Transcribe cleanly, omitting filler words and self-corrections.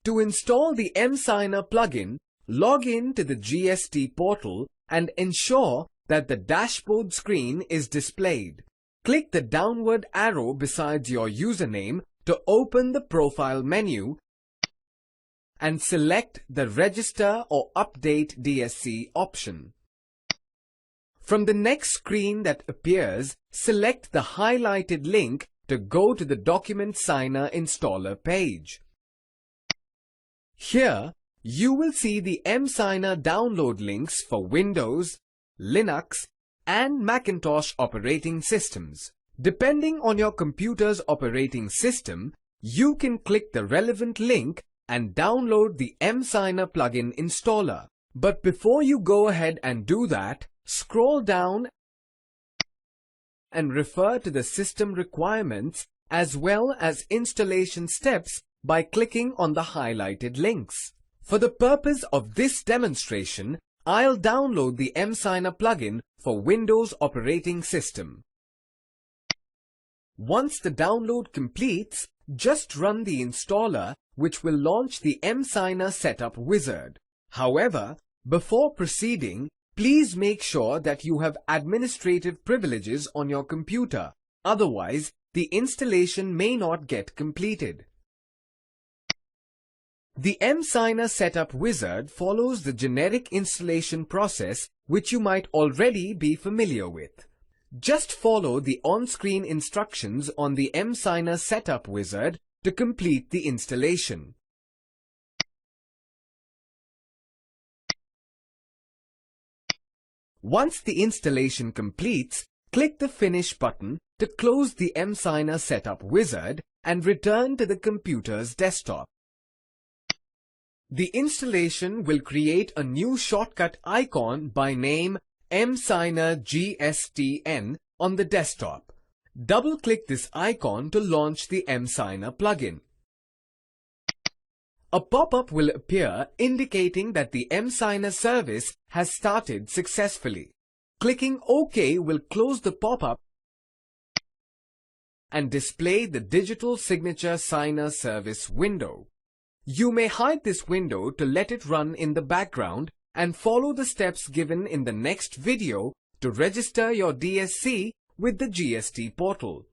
To install the emSigner plugin, log in to the GST portal and ensure that the dashboard screen is displayed. Click the downward arrow beside your username to open the profile menu and select the Register or Update DSC option. From the next screen that appears, select the highlighted link to go to the emSigner installer page. Here, you will see the emSigner download links for Windows, Linux, and Macintosh operating systems. Depending on your computer's operating system, you can click the relevant link and download the emSigner plugin installer. But before you go ahead and do that, scroll down and refer to the system requirements as well as installation steps by clicking on the highlighted links. For the purpose of this demonstration, I'll download the emSigner plugin for Windows operating system. Once the download completes, just run the installer, which will launch the emSigner setup wizard. However, before proceeding, please make sure that you have administrative privileges on your computer. Otherwise, the installation may not get completed. The emSigner setup wizard follows the generic installation process which you might already be familiar with. Just follow the on-screen instructions on the emSigner setup wizard to complete the installation. Once the installation completes, click the Finish button to close the emSigner setup wizard and return to the computer's desktop. The installation will create a new shortcut icon by name emSigner GSTN on the desktop. Double-click this icon to launch the emSigner plugin. A pop-up will appear indicating that the emSigner service has started successfully. Clicking OK will close the pop-up and display the Digital Signature Signer Service window. You may hide this window to let it run in the background and follow the steps given in the next video to register your DSC with the GST portal.